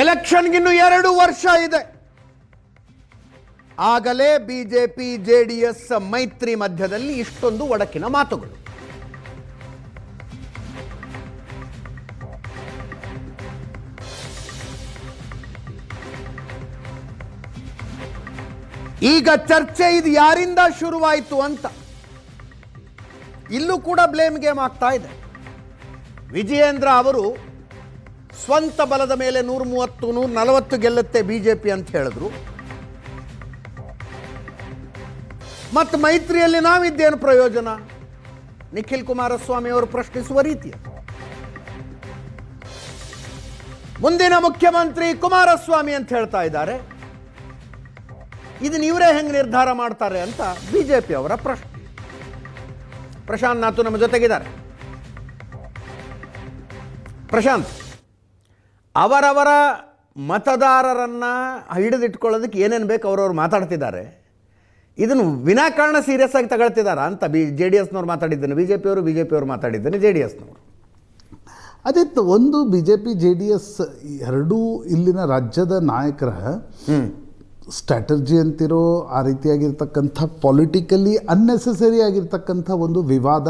ಎಲೆಕ್ಷನ್ಗಿನ್ನು 2 ವರ್ಷ ಇದೆ. ಆಗಲೇ ಬಿಜೆಪಿ ಜೆಡಿಎಸ್ ಮೈತ್ರಿ ಮಧ್ಯದಲ್ಲಿ ಇಷ್ಟೊಂದು ಒಡಕಿನ ಮಾತುಗಳು. ಈಗ ಚರ್ಚೆ ಇದು ಯಾರಿಂದ ಶುರುವಾಯಿತು ಅಂತ ಇಲ್ಲೂ ಕೂಡ ಬ್ಲೇಮ್ ಗೇಮ್ ಆಗ್ತಾ ಇದೆ. ವಿಜಯೇಂದ್ರ ಅವರು ಸ್ವಂತ ಬಲದ ಮೇಲೆ 130 140 ಗೆಲ್ಲುತ್ತೆ ಬಿಜೆಪಿ ಅಂತ ಹೇಳಿದ್ರು. ಮತ್ತು ಮೈತ್ರಿಯಲ್ಲಿ ನಾವಿದ್ದೇನು ಪ್ರಯೋಜನ? ನಿಖಿಲ್ ಕುಮಾರಸ್ವಾಮಿ ಅವರು ಪ್ರಶ್ನಿಸುವ ರೀತಿ. ಮುಂದಿನ ಮುಖ್ಯಮಂತ್ರಿ ಕುಮಾರಸ್ವಾಮಿ ಅಂತ ಹೇಳ್ತಾ ಇದ್ದಾರೆ. ಇದನ್ನ ಇವರೇ ಹೆಂಗೆ ನಿರ್ಧಾರ ಮಾಡ್ತಾರೆ ಅಂತ ಬಿಜೆಪಿ ಅವರ ಪ್ರಶ್ನೆ. ಪ್ರಶಾಂತ್ ನಾಥು ನಮ್ಮ ಜೊತೆಗಿದ್ದಾರೆ. ಪ್ರಶಾಂತ್, ಅವರವರ ಮತದಾರರನ್ನ ಹಿಡಿದಿಟ್ಕೊಳ್ಳೋದಕ್ಕೆ ಏನೇನು ಬೇಕು ಅವರವ್ರು ಮಾತಾಡ್ತಿದ್ದಾರೆ. ಇದನ್ನು ವಿನಾಕಾರಣ ಸೀರಿಯಸ್ ಆಗಿ ತಗೊಳ್ತಿದ್ದಾರೆ ಅಂತ ಜೆ ಡಿ ಎಸ್ನವ್ರು ಮಾತಾಡಿದ್ದೇನೆ, ಬಿ ಜೆ ಪಿಯವರು ಮಾತಾಡಿದ್ದೇನೆ, ಜೆ ಡಿ ಎಸ್ನವರು. ಅದಿತ್ತು ಒಂದು B J P J D S ಎರಡೂ ಇಲ್ಲಿನ ರಾಜ್ಯದ ನಾಯಕರ ಸ್ಟ್ರಾಟಜಿ ಅಂತಿರೋ ಆ ರೀತಿಯಾಗಿರ್ತಕ್ಕಂಥ ಪೊಲಿಟಿಕಲಿ ಅನ್ನೆಸೆಸರಿ ಆಗಿರ್ತಕ್ಕಂಥ ಒಂದು ವಿವಾದ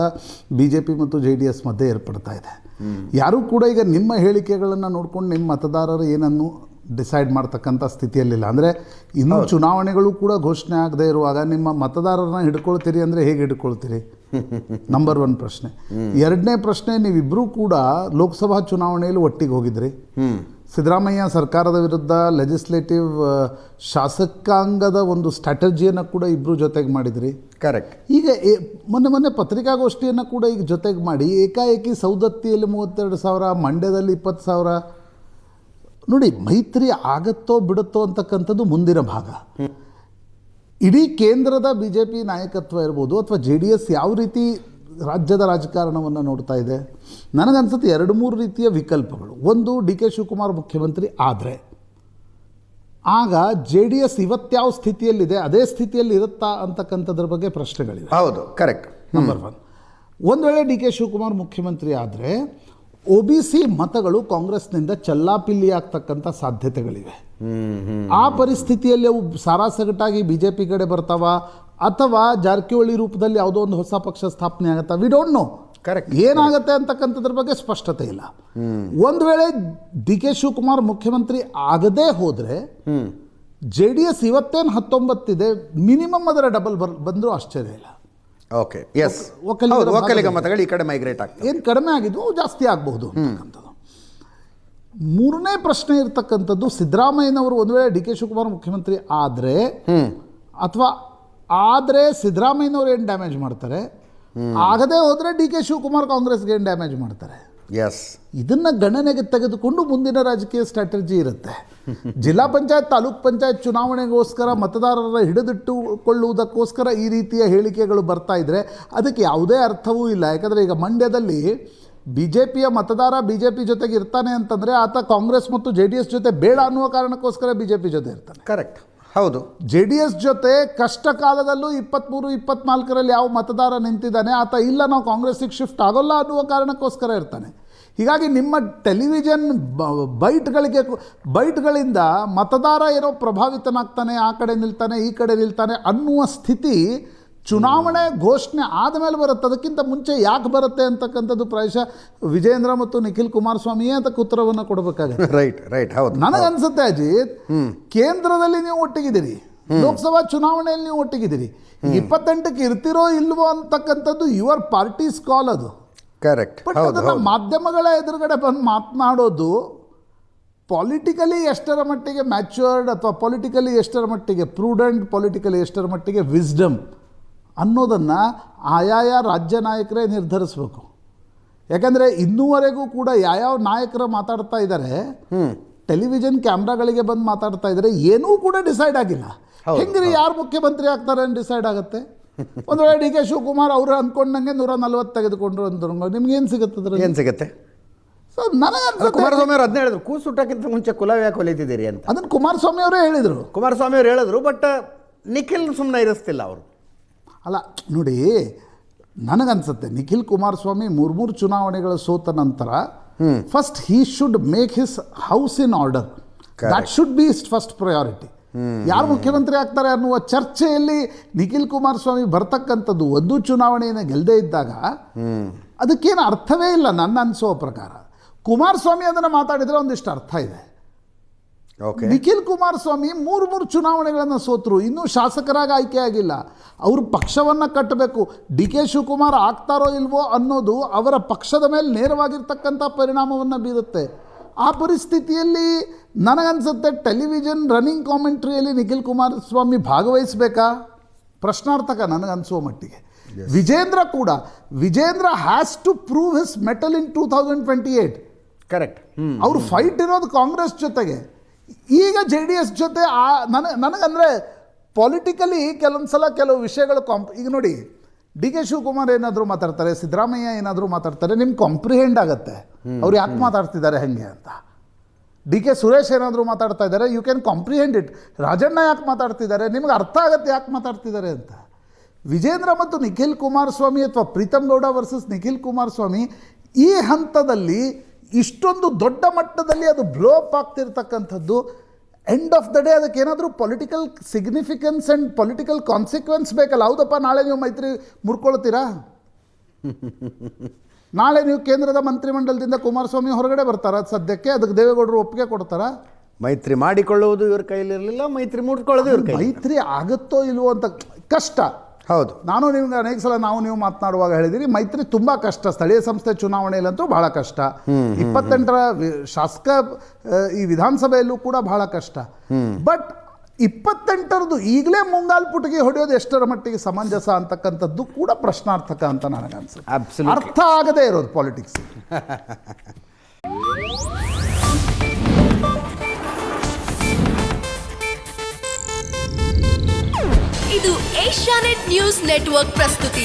ಬಿ ಜೆ ಪಿ ಮತ್ತು ಜೆ ಡಿ ಎಸ್ ಮಧ್ಯೆ ಏರ್ಪಡ್ತಾ ಇದೆ. ಯಾರೂ ಕೂಡ ಈಗ ನಿಮ್ಮ ಹೇಳಿಕೆಗಳನ್ನು ನೋಡ್ಕೊಂಡು ನಿಮ್ಮ ಮತದಾರರು ಏನನ್ನು ಡಿಸೈಡ್ ಮಾಡ್ತಕ್ಕಂಥ ಸ್ಥಿತಿಯಲ್ಲಿಲ್ಲ. ಅಂದರೆ ಇನ್ನೂ ಚುನಾವಣೆಗಳು ಕೂಡ ಘೋಷಣೆ ಆಗದೆ ಇರುವಾಗ ನಿಮ್ಮ ಮತದಾರರನ್ನ ಹಿಡ್ಕೊಳ್ತೀರಿ ಅಂದರೆ ಹೇಗೆ ಹಿಡ್ಕೊಳ್ತೀರಿ? ನಂಬರ್ 1 ಪ್ರಶ್ನೆ. ಎರಡನೇ ಪ್ರಶ್ನೆ, ನೀವಿಬ್ಬರೂ ಕೂಡ ಲೋಕಸಭಾ ಚುನಾವಣೆಯಲ್ಲಿ ಒಟ್ಟಿಗೆ ಹೋಗಿದ್ರಿ. ಸಿದ್ದರಾಮಯ್ಯ ಸರ್ಕಾರದ ವಿರುದ್ಧ ಲೆಜಿಸ್ಲೇಟಿವ್ ಶಾಸಕಾಂಗದ ಒಂದು ಸ್ಟ್ರಾಟಜಿಯನ್ನು ಕೂಡ ಇಬ್ಬರು ಜೊತೆಗೆ ಮಾಡಿದ್ರಿ. ಕರೆಕ್ಟ್. ಈಗ ಮೊನ್ನೆ ಪತ್ರಿಕಾಗೋಷ್ಠಿಯನ್ನು ಕೂಡ ಈಗ ಜೊತೆಗೆ ಮಾಡಿ ಏಕಾಏಕಿ ಸೌದತ್ತಿಯಲ್ಲಿ 32,000, ಮಂಡ್ಯದಲ್ಲಿ 20,000. ನೋಡಿ, ಮೈತ್ರಿ ಆಗತ್ತೋ ಬಿಡುತ್ತೋ ಅಂತಕ್ಕಂಥದ್ದು ಮುಂದಿನ ಭಾಗ. ಇಡೀ ಕೇಂದ್ರದ ಬಿ ಜೆ ಪಿ ನಾಯಕತ್ವ ಇರ್ಬೋದು ಅಥವಾ ಜೆ ಡಿ ಎಸ್ ಯಾವ ರೀತಿ ರಾಜ್ಯದ ರಾಜಕಾರಣವನ್ನು ನೋಡ್ತಾ ಇದೆ, ನನಗನ್ಸುತ್ತೆ 2-3 ರೀತಿಯ ವಿಕಲ್ಪಗಳು. ಒಂದು, ಡಿ ಕೆ ಶಿವಕುಮಾರ್ ಮುಖ್ಯಮಂತ್ರಿ ಆದರೆ ಆಗ ಜೆ ಡಿ ಎಸ್ ಇವತ್ತ್ಯಾವ ಸ್ಥಿತಿಯಲ್ಲಿದೆ ಅದೇ ಸ್ಥಿತಿಯಲ್ಲಿ ಇರುತ್ತಾ ಅಂತಕ್ಕಂಥದ್ರ ಬಗ್ಗೆ ಪ್ರಶ್ನೆಗಳಿವೆ. ಹೌದು, ಕರೆಕ್ಟ್. ನಂಬರ್ 1. ಒಂದು ವೇಳೆ ಡಿ ಕೆ ಶಿವಕುಮಾರ್ ಮುಖ್ಯಮಂತ್ರಿ ಆದರೆ ಒ ಬಿ ಸಿ ಮತಗಳು ಕಾಂಗ್ರೆಸ್ನಿಂದ ಚಲ್ಲಾಪಿಲ್ಲಿ ಆಗ್ತಕ್ಕಂಥ ಸಾಧ್ಯತೆಗಳಿವೆ. ಆ ಪರಿಸ್ಥಿತಿಯಲ್ಲಿ ಅವು ಸಾರಾಸಗಟಾಗಿ ಬಿ ಜೆ ಪಿ ಕಡೆ ಬರ್ತಾವ ಅಥವಾ ಜಾರಕಿಹೊಳಿ ರೂಪದಲ್ಲಿ ಯಾವುದೋ ಒಂದು ಹೊಸ ಪಕ್ಷ ಸ್ಥಾಪನೆ ಆಗುತ್ತಾ, ವಿ ಡೋಂಟ್ ನೋ. ಕರೆಕ್ಟ್. ಏನಾಗುತ್ತೆ ಅಂತಕ್ಕಂಥದ್ರ ಬಗ್ಗೆ ಸ್ಪಷ್ಟತೆ ಇಲ್ಲ. ಒಂದು ವೇಳೆ ಡಿ ಕೆ ಶಿವಕುಮಾರ್ ಮುಖ್ಯಮಂತ್ರಿ ಆಗದೇ ಹೋದರೆ ಜೆ ಡಿ ಎಸ್ ಇವತ್ತೇನು 19 ಇದೆ, ಮಿನಿಮಮ್ ಅದರ ಡಬಲ್ ಬಂದರೂ ಆಶ್ಚರ್ಯ ಇಲ್ಲ. Okay, S. ಒಕ್ಕಲಿಗ ಮತಗಳು ಈ ಕಡೆ ಮೈಗ್ರೇಟ್ ಆಗ್ತವೆ. ಏನು ಕಡಿಮೆ ಆಗಿದ್ವು ಜಾಸ್ತಿ ಆಗಬಹುದು ಅಂತಕ್ಕಂಥದ್ದು. ಮೂರನೇ ಪ್ರಶ್ನೆ ಇರ್ತಕ್ಕಂಥದ್ದು, ಸಿದ್ದರಾಮಯ್ಯನವರು ಒಂದು ವೇಳೆ ಡಿ ಕೆ ಶಿವಕುಮಾರ್ ಮುಖ್ಯಮಂತ್ರಿ ಆದರೆ ಅಥವಾ ಆದರೆ ಸಿದ್ದರಾಮಯ್ಯನವರು ಏನು ಡ್ಯಾಮೇಜ್ ಮಾಡ್ತಾರೆ, ಆಗದೇ ಹೋದರೆ ಡಿ ಕೆ ಶಿವಕುಮಾರ್ ಕಾಂಗ್ರೆಸ್ಗೆ ಏನು ಡ್ಯಾಮೇಜ್ ಮಾಡ್ತಾರೆ. ಎಸ್. ಇದನ್ನು ಗಣನೆಗೆ ತೆಗೆದುಕೊಂಡು ಮುಂದಿನ ರಾಜಕೀಯ ಸ್ಟ್ರಾಟಜಿ ಇರುತ್ತೆ. ಜಿಲ್ಲಾ ಪಂಚಾಯತ್, ತಾಲೂಕ್ ಪಂಚಾಯತ್ ಚುನಾವಣೆಗೋಸ್ಕರ ಮತದಾರರ ಹಿಡಿದಿಟ್ಟುಕೊಳ್ಳುವುದಕ್ಕೋಸ್ಕರ ಈ ರೀತಿಯ ಹೇಳಿಕೆಗಳು ಬರ್ತಾ ಇದ್ದರೆ ಅದಕ್ಕೆ ಯಾವುದೇ ಅರ್ಥವೂ ಇಲ್ಲ. ಯಾಕಂದರೆ ಈಗ ಮಂಡ್ಯದಲ್ಲಿ ಬಿ ಜೆ ಪಿಯ ಮತದಾರ ಬಿ ಜೆ ಪಿ ಜೊತೆಗೆ ಇರ್ತಾನೆ ಅಂತಂದರೆ ಆತ ಕಾಂಗ್ರೆಸ್ ಮತ್ತು ಜೆ ಡಿ ಎಸ್ ಜೊತೆ ಬೇಡ ಅನ್ನುವ ಕಾರಣಕ್ಕೋಸ್ಕರ ಬಿ ಜೆ ಪಿ ಜೊತೆ ಇರ್ತಾನೆ. ಕರೆಕ್ಟ್. ಹೌದು. ಜೆ ಡಿ ಎಸ್ ಜೊತೆ ಕಷ್ಟ ಕಾಲದಲ್ಲೂ 23-24ರಲ್ಲಿ ಯಾವ ಮತದಾರ ನಿಂತಿದ್ದಾನೆ ಆತ ಇಲ್ಲ ನಾವು ಕಾಂಗ್ರೆಸ್ಸಿಗೆ ಶಿಫ್ಟ್ ಆಗೋಲ್ಲ ಅನ್ನುವ ಕಾರಣಕ್ಕೋಸ್ಕರ ಇರ್ತಾನೆ. ಹೀಗಾಗಿ ನಿಮ್ಮ ಟೆಲಿವಿಷನ್ ಬೈಟ್ಗಳಿಂದ ಮತದಾರ ಏನೋ ಪ್ರಭಾವಿತನಾಗ್ತಾನೆ, ಆ ಕಡೆ ನಿಲ್ತಾನೆ ಈ ಕಡೆ ನಿಲ್ತಾನೆ ಅನ್ನುವ ಸ್ಥಿತಿ ಚುನಾವಣೆ ಘೋಷಣೆ ಆದಮೇಲೆ ಬರುತ್ತೆ. ಅದಕ್ಕಿಂತ ಮುಂಚೆ ಯಾಕೆ ಬರುತ್ತೆ ಅಂತಕ್ಕಂಥದ್ದು ಪ್ರಾಯಶಃ ವಿಜಯೇಂದ್ರ ಮತ್ತು ನಿಖಿಲ್ ಕುಮಾರಸ್ವಾಮಿಯೇ ಅದಕ್ಕೆ ಉತ್ತರವನ್ನು ಕೊಡಬೇಕಾಗುತ್ತೆ. ರೈಟ್. ಹೌದು. ನನಗನ್ಸುತ್ತೆ ಅಜಿತ್, ಕೇಂದ್ರದಲ್ಲಿ ನೀವು ಒಟ್ಟಿಗಿದ್ದೀರಿ, ಲೋಕಸಭಾ ಚುನಾವಣೆಯಲ್ಲಿ ನೀವು ಒಟ್ಟಿಗಿದ್ದೀರಿ, 28ಕ್ಕೆ ಇರ್ತಿರೋ ಇಲ್ವೋ ಅಂತಕ್ಕಂಥದ್ದು ಯುವರ್ ಪಾರ್ಟೀಸ್ ಕಾಲ್ ಅದು. ಕರೆಕ್ಟ್. ಬಟ್ ಅದನ್ನು ಮಾಧ್ಯಮಗಳ ಎದುರುಗಡೆ ಬಂದು ಮಾತನಾಡೋದು ಪೊಲಿಟಿಕಲಿ ಎಷ್ಟರ ಮಟ್ಟಿಗೆ ಮ್ಯಾಚ್ಯೂರ್ಡ್ ಅಥವಾ ಪೊಲಿಟಿಕಲಿ ಎಷ್ಟರ ಮಟ್ಟಿಗೆ ಪ್ರೂಡೆಂಟ್, ಪೊಲಿಟಿಕಲಿ ಎಷ್ಟರ ಮಟ್ಟಿಗೆ ವಿಸ್ಡಮ್ ಅನ್ನೋದನ್ನು ಆಯಾಯ ರಾಜ್ಯ ನಾಯಕರೇ ನಿರ್ಧರಿಸಬೇಕು. ಯಾಕಂದರೆ ಇನ್ನೂವರೆಗೂ ಕೂಡ ಯಾವ್ಯಾವ ನಾಯಕರು ಮಾತಾಡ್ತಾ ಇದ್ದಾರೆ, ಟೆಲಿವಿಷನ್ ಕ್ಯಾಮ್ರಾಗಳಿಗೆ ಬಂದು ಮಾತಾಡ್ತಾ ಇದ್ದಾರೆ, ಏನೂ ಕೂಡ ಡಿಸೈಡ್ ಆಗಿಲ್ಲ. ಹೆಂಗ್ರಿ ಯಾರು ಮುಖ್ಯಮಂತ್ರಿ ಆಗ್ತಾರೆ ಅಂತ ಡಿಸೈಡ್ ಆಗುತ್ತೆ? ಒಂದು ವೇಳೆ ಡಿ ಕೆ ಶಿವಕುಮಾರ್ ಅವರು ಅಂದ್ಕೊಂಡಂಗೆ 140 ತೆಗೆದುಕೊಂಡ್ರು ಅಂದ್ರು ನಿಮ್ಗೇನು ಸಿಗುತ್ತೆ? ಏನು ಸಿಗುತ್ತೆ? ಸೊ ನನಗೆ ಕುಮಾರಸ್ವಾಮಿ ಅವರು ಅದನ್ನ ಹೇಳಿದ್ರು, ಕೂಸುಟ್ಟಕ್ಕಿಂತ ಮುಂಚೆ ಕುಲ ಯಾಕೆ ಹೊಲಿತಿದ್ದೀರಿ ಅಂತ. ಅದನ್ನು ಕುಮಾರಸ್ವಾಮಿ ಅವರೇ ಹೇಳಿದರು. ಬಟ್ ನಿಖಿಲ್ ಸುಮ್ಮನೆ ಇರಿಸ್ತಿಲ್ಲ ಅವರು. ಅಲ್ಲ ನೋಡಿ, ನನಗನ್ಸುತ್ತೆ ನಿಖಿಲ್ ಕುಮಾರಸ್ವಾಮಿ 3 ಚುನಾವಣೆಗಳ ಸೋತ ನಂತರ first he should make his house in order. That should be first priority. ಯಾರು ಮುಖ್ಯಮಂತ್ರಿ ಆಗ್ತಾರೆ ಅನ್ನುವ ಚರ್ಚೆಯಲ್ಲಿ ನಿಖಿಲ್ ಕುಮಾರಸ್ವಾಮಿ ಬರ್ತಕ್ಕಂಥದ್ದು ಒಂದು ಚುನಾವಣೆಯನ್ನು ಗೆಲ್ಲದೇ ಇದ್ದಾಗ ಅದಕ್ಕೇನು ಅರ್ಥವೇ ಇಲ್ಲ ನನ್ನ ಅನಿಸೋ ಪ್ರಕಾರ. ಕುಮಾರಸ್ವಾಮಿ ಅದನ್ನು ಮಾತಾಡಿದರೆ ಒಂದಿಷ್ಟು ಅರ್ಥ ಇದೆ. ನಿಖಿಲ್ ಕುಮಾರಸ್ವಾಮಿ ಮೂರು ಚುನಾವಣೆಗಳನ್ನು ಸೋತರು, ಇನ್ನೂ ಶಾಸಕರಾಗಿ ಆಯ್ಕೆ ಆಗಿಲ್ಲ. ಅವರು ಪಕ್ಷವನ್ನು ಕಟ್ಟಬೇಕು. ಡಿ ಕೆ ಶಿವಕುಮಾರ್ ಆಗ್ತಾರೋ ಇಲ್ವೋ ಅನ್ನೋದು ಅವರ ಪಕ್ಷದ ಮೇಲೆ ನೇರವಾಗಿರ್ತಕ್ಕಂಥ ಪರಿಣಾಮವನ್ನು ಬೀರುತ್ತೆ. ಆ ಪರಿಸ್ಥಿತಿಯಲ್ಲಿ ನನಗನ್ಸುತ್ತೆ ಟೆಲಿವಿಷನ್ ರನ್ನಿಂಗ್ ಕಾಮೆಂಟ್ರಿಯಲ್ಲಿ ನಿಖಿಲ್ ಕುಮಾರಸ್ವಾಮಿ ಭಾಗವಹಿಸಬೇಕಾ ಪ್ರಶ್ನಾರ್ಥಕ ನನಗನ್ಸುವ ಮಟ್ಟಿಗೆ. Vijayendra has to prove his mettle in 2028. Correct. ಅವರು ಫೈಟ್ ಇರೋದು ಕಾಂಗ್ರೆಸ್ ಜೊತೆಗೆ. ಈಗ JDS ಜೊತೆ ನನಗಂದರೆ ಪಾಲಿಟಿಕಲಿ ಕೆಲವೊಂದು ಸಲ ಕೆಲವು ವಿಷಯಗಳು ಈಗ ನೋಡಿ, ಡಿ ಕೆ ಶಿವಕುಮಾರ್ ಏನಾದರೂ ಮಾತಾಡ್ತಾರೆ, ಸಿದ್ದರಾಮಯ್ಯ ಏನಾದರೂ ಮಾತಾಡ್ತಾರೆ, ನಿಮ್ಗೆ ಕಾಂಪ್ರಿಹೆಂಡ್ ಆಗುತ್ತೆ ಅವ್ರು ಯಾಕೆ ಮಾತಾಡ್ತಿದ್ದಾರೆ ಹಾಗೆ ಅಂತ. ಡಿ ಕೆ ಸುರೇಶ್ ಏನಾದರೂ ಮಾತಾಡ್ತಾ ಇದ್ದಾರೆ, you can comprehend it. Rajanna ಯಾಕೆ ಮಾತಾಡ್ತಿದ್ದಾರೆ, ನಿಮ್ಗೆ ಅರ್ಥ ಆಗುತ್ತೆ ಯಾಕೆ ಮಾತಾಡ್ತಿದ್ದಾರೆ ಅಂತ. ವಿಜೇಂದ್ರ ಮತ್ತು ನಿಖಿಲ್ ಕುಮಾರಸ್ವಾಮಿ ಅಥವಾ ಪ್ರೀತಮ್ ಗೌಡ ವರ್ಸಸ್ ನಿಖಿಲ್ ಕುಮಾರಸ್ವಾಮಿ ಈ ಹಂತದಲ್ಲಿ ಇಷ್ಟೊಂದು ದೊಡ್ಡ ಮಟ್ಟದಲ್ಲಿ ಅದು ಬ್ಲೋ ಅಪ್ ಆಗ್ತಿರ್ತಕ್ಕಂಥದ್ದು, ಎಂಡ್ ಆಫ್ ದ ಡೇ ಅದಕ್ಕೆ ಏನಾದರೂ political significance and political consequence ಬೇಕಲ್ಲ. ಹೌದಪ್ಪ, ನಾಳೆ ನೀವು ಮೈತ್ರಿ ಮುರ್ಕೊಳ್ತೀರಾ? ನಾಳೆ ನೀವು ಕೇಂದ್ರದ ಮಂತ್ರಿಮಂಡಲದಿಂದ ಕುಮಾರಸ್ವಾಮಿ ಹೊರಗಡೆ ಬರ್ತಾರ? ಸದ್ಯಕ್ಕೆ ಅದಕ್ಕೆ ದೇವೇಗೌಡರು ಒಪ್ಪಿಗೆ ಕೊಡ್ತಾರಾ? ಮೈತ್ರಿ ಮಾಡಿಕೊಳ್ಳುವುದು ಇವ್ರ ಕೈಲಿರಲಿಲ್ಲ, ಮೈತ್ರಿ ಮುಟ್ಕೊಳ್ಳೋದು ಇವ್ರ ಕೈ. ಮೈತ್ರಿ ಆಗುತ್ತೋ ಇಲ್ವೋ ಅಂತ ಕಷ್ಟ. ಹೌದು, ನಾನು ನಿಮ್ಗೆ ಅನೇಕ ಸಲ ನೀವು ಮಾತನಾಡುವಾಗ ಹೇಳಿದಿರಿ ಮೈತ್ರಿ ತುಂಬ ಕಷ್ಟ. ಸ್ಥಳೀಯ ಸಂಸ್ಥೆ ಚುನಾವಣೆಯಲ್ಲಂತೂ ಬಹಳ ಕಷ್ಟ. 28ರ ಶಾಸಕ ಈ ವಿಧಾನಸಭೆಯಲ್ಲೂ ಕೂಡ ಬಹಳ ಕಷ್ಟ. ಬಟ್ 28ರದ್ದು ಈಗಲೇ ಮುಂಗಾಲು ಪುಟಿಗೆ ಹೊಡೆಯೋದು ಎಷ್ಟರ ಮಟ್ಟಿಗೆ ಸಮಂಜಸ ಅಂತಕ್ಕಂಥದ್ದು ಕೂಡ ಪ್ರಶ್ನಾರ್ಥಕ ಅಂತ ನನಗನ್ಸುತ್ತೆ. ಅರ್ಥ ಆಗದೇ ಇರೋದು ಪಾಲಿಟಿಕ್ಸ್. ಇದು ಏಷ್ಯಾನೆಟ್ ನ್ಯೂಸ್ ನೆಟ್ವರ್ಕ್ ಪ್ರಸ್ತುತಿ.